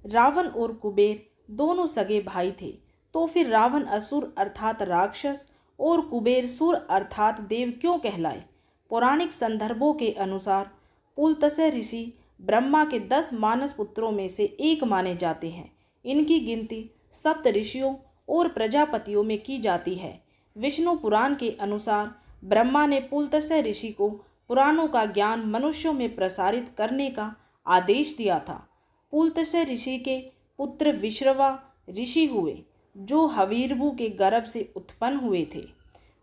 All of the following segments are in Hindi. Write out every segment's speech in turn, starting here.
रावण और कुबेर दोनों सगे भाई थे, तो फिर रावण असुर अर्थात राक्षस और कुबेर सुर अर्थात देव क्यों कहलाए? पौराणिक संदर्भों के अनुसार पुलत्स्य ऋषि ब्रह्मा के 10 मानस पुत्रों में से एक माने जाते हैं। इनकी गिनती सप्त ऋषियों और प्रजापतियों में की जाती है। विष्णु पुराण के अनुसार ब्रह्मा ने पुलत्स्य ऋषि को पुराणों का ज्ञान मनुष्यों में प्रसारित करने का आदेश दिया था। पुलत्स्य ऋषि के पुत्र विश्रवा ऋषि हुए, जो हवीरभु के गर्भ से उत्पन्न हुए थे।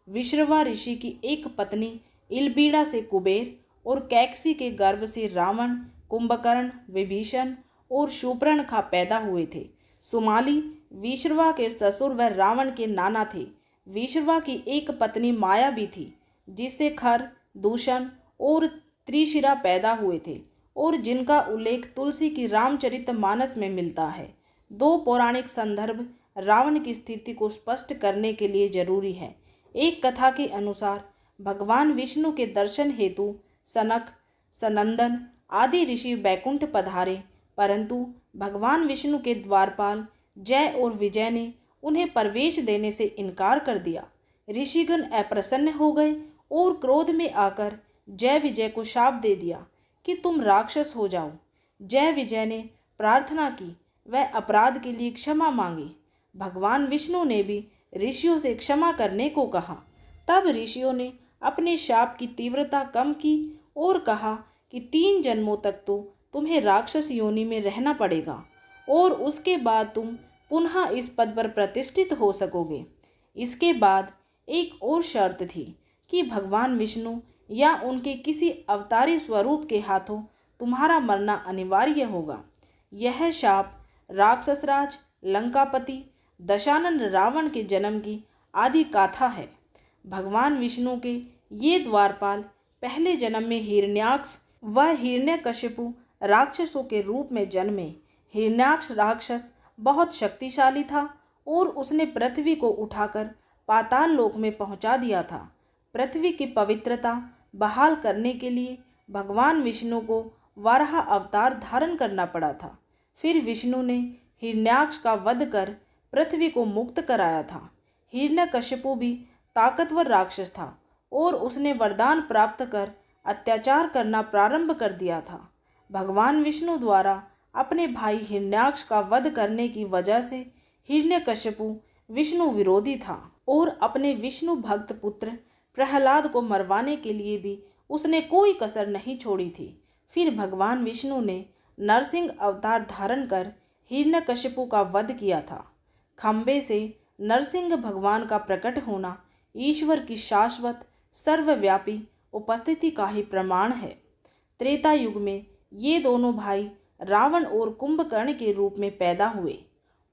विश्रवा ऋषि की एक पत्नी इलबीड़ा से कुबेर और कैकसी के गर्भ से रावण, कुंभकर्ण, विभीषण और शूर्पणखा पैदा हुए थे। सुमाली विश्रवा के ससुर व रावण के नाना थे। विश्रवा की एक पत्नी माया भी थी, जिससे खर, दूषण और त्रिशिरा पैदा हुए थे और जिनका उल्लेख तुलसी की रामचरितमानस में मिलता है। 2 पौराणिक संदर्भ रावण की स्थिति को स्पष्ट करने के लिए जरूरी है। एक कथा के अनुसार भगवान विष्णु के दर्शन हेतु सनक, सनंदन आदि ऋषि बैकुंठ पधारे, परंतु भगवान विष्णु के द्वारपाल जय और विजय ने उन्हें प्रवेश देने से इनकार कर दिया। ऋषिगण अप्रसन्न हो गए और क्रोध में आकर जय विजय को शाप दे दिया कि तुम राक्षस हो जाओ। जय विजय ने प्रार्थना की, वह अपराध के लिए क्षमा मांगी। भगवान विष्णु ने भी ऋषियों से क्षमा करने को कहा। तब ऋषियों ने अपने शाप की तीव्रता कम की और कहा कि 3 जन्मों तक तो तुम्हें राक्षस योनि में रहना पड़ेगा और उसके बाद तुम पुनः इस पद पर प्रतिष्ठित हो सकोगे। इसके बाद एक और शर्त थी कि भगवान विष्णु या उनके किसी अवतारी स्वरूप के हाथों तुम्हारा मरना अनिवार्य होगा। यह शाप राक्षसराज लंकापति दशानन रावण के जन्म की आदि गाथा है। भगवान विष्णु के ये द्वारपाल पहले जन्म में हिरण्याक्ष व हिरण्यकशिपु राक्षसों के रूप में जन्मे। हिरण्याक्ष राक्षस बहुत शक्तिशाली था और उसने पृथ्वी को उठाकर पाताल लोक में पहुंचा दिया था। पृथ्वी की पवित्रता बहाल करने के लिए भगवान विष्णु को वाराह अवतार धारण करना पड़ा था। फिर विष्णु ने हिरण्याक्ष का वध कर पृथ्वी को मुक्त कराया था। हिरण्यकशिपु भी ताकतवर राक्षस था और उसने वरदान प्राप्त कर अत्याचार करना प्रारंभ कर दिया था। भगवान विष्णु द्वारा अपने भाई हिरण्याक्ष का वध करने की वजह से हिरण्यकशिपु विष्णु विरोधी था और अपने विष्णु भक्त पुत्र प्रहलाद को मरवाने के लिए भी उसने कोई कसर नहीं छोड़ी थी। फिर भगवान विष्णु ने नरसिंह अवतार धारण कर हिरण्यकशिपु का वध किया था। खंबे से नरसिंह भगवान का प्रकट होना ईश्वर की शाश्वत सर्वव्यापी उपस्थिति का ही प्रमाण है। त्रेता युग में ये दोनों भाई रावण और कुंभकर्ण के रूप में पैदा हुए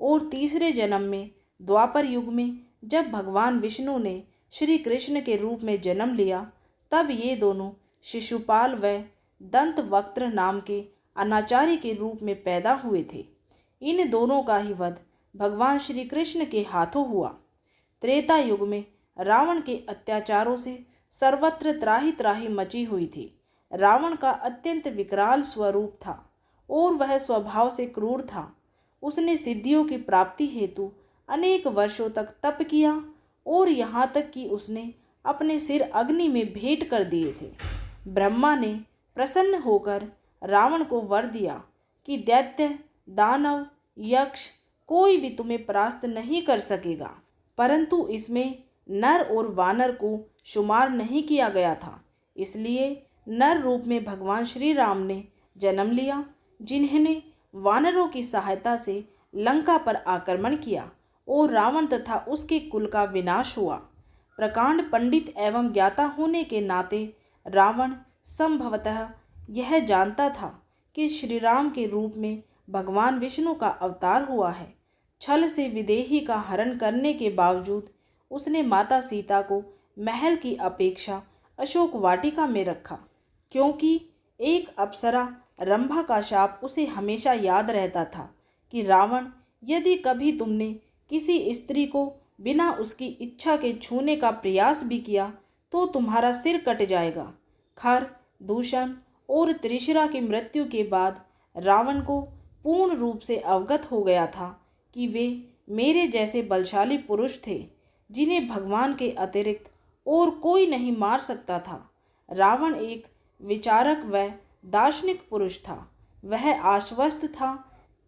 और तीसरे जन्म में द्वापर युग में जब भगवान विष्णु ने श्री कृष्ण के रूप में जन्म लिया, तब ये दोनों शिशुपाल व दंतवक्त्र नाम के अनाचारी के रूप में पैदा हुए थे। इन दोनों का ही वध भगवान श्री कृष्ण के हाथों हुआ। त्रेता युग में रावण के अत्याचारों से सर्वत्र त्राही त्राही मची हुई थी। रावण का अत्यंत विकराल स्वरूप था और वह स्वभाव से क्रूर था। उसने सिद्धियों की प्राप्ति हेतु अनेक वर्षों तक तप किया और यहाँ तक कि उसने अपने सिर अग्नि में भेंट कर दिए थे। ब्रह्मा ने प्रसन्न होकर रावण को वर दिया कि दैत्य, दानव, यक्ष कोई भी तुम्हें परास्त नहीं कर सकेगा, परंतु इसमें नर और वानर को शुमार नहीं किया गया था। इसलिए नर रूप में भगवान श्री राम ने जन्म लिया, जिन्होंने वानरों की सहायता से लंका पर आक्रमण किया और रावण तथा उसके कुल का विनाश हुआ। प्रकांड पंडित एवं ज्ञाता होने के नाते रावण संभवतः यह जानता था कि श्री राम के रूप में भगवान विष्णु का अवतार हुआ है। छल से विदेही का हरण करने के बावजूद उसने माता सीता को महल की अपेक्षा अशोक वाटिका में रखा, क्योंकि एक अप्सरा रंभा का शाप उसे हमेशा याद रहता था कि रावण, यदि कभी तुमने किसी स्त्री को बिना उसकी इच्छा के छूने का प्रयास भी किया तो तुम्हारा सिर कट जाएगा। खर, दूषण और त्रिशिरा की मृत्यु के बाद रावण को पूर्ण रूप से अवगत हो गया था कि वे मेरे जैसे बलशाली पुरुष थे जिन्हें भगवान के अतिरिक्त और कोई नहीं मार सकता था। रावण एक विचारक व दार्शनिक पुरुष था। वह आश्वस्त था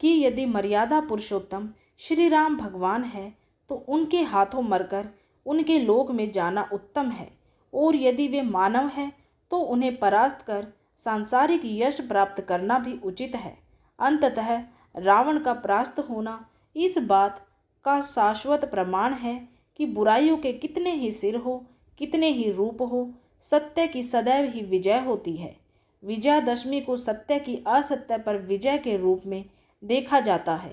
कि यदि मर्यादा पुरुषोत्तम श्री राम भगवान है तो उनके हाथों मरकर उनके लोक में जाना उत्तम है, और यदि वे मानव हैं तो उन्हें परास्त कर सांसारिक यश प्राप्त करना भी उचित है। अंततः रावण का परास्त होना इस बात का शाश्वत प्रमाण है कि बुराइयों के कितने ही सिर हो, कितने ही रूप हो, सत्य की सदैव ही विजय होती है। विजयादशमी को सत्य की असत्य पर विजय के रूप में देखा जाता है।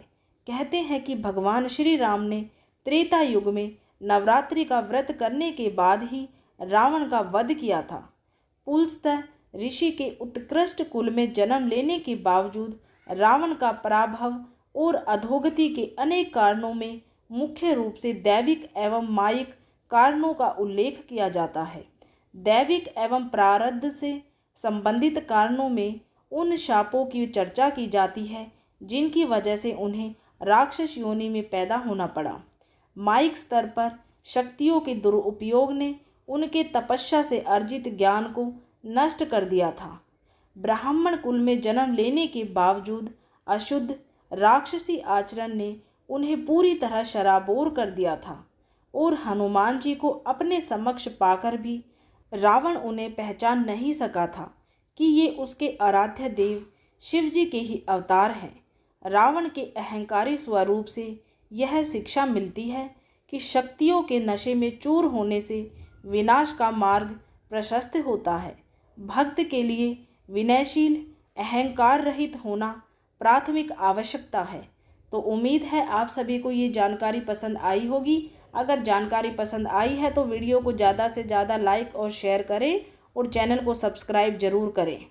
कहते हैं कि भगवान श्री राम ने त्रेता युग में नवरात्रि का व्रत करने के बाद ही रावण का वध किया था। पुलस्तः ऋषि के उत्कृष्ट कुल में जन्म लेने के बावजूद रावण का पराभव और अधोगति के अनेक कारणों में मुख्य रूप से दैविक एवं मायिक कारणों का उल्लेख किया जाता है। दैविक एवं प्रारब्ध से संबंधित कारणों में उन शापों की चर्चा की जाती है जिनकी वजह से उन्हें राक्षस योनि में पैदा होना पड़ा। माइक स्तर पर शक्तियों के दुरुपयोग ने उनके तपस्या से अर्जित ज्ञान को नष्ट कर दिया था। ब्राह्मण कुल में जन्म लेने के बावजूद अशुद्ध राक्षसी आचरण ने उन्हें पूरी तरह शराबोर कर दिया था, और हनुमान जी को अपने समक्ष पाकर भी रावण उन्हें पहचान नहीं सका था कि ये उसके आराध्य देव शिव जी के ही अवतार हैं। रावण के अहंकारी स्वरूप से यह शिक्षा मिलती है कि शक्तियों के नशे में चूर होने से विनाश का मार्ग प्रशस्त होता है। भक्त के लिए विनयशील, अहंकार रहित होना प्राथमिक आवश्यकता है। तो उम्मीद है आप सभी को ये जानकारी पसंद आई होगी। अगर जानकारी पसंद आई है तो वीडियो को ज़्यादा से ज़्यादा लाइक और शेयर करें और चैनल को सब्सक्राइब जरूर करें।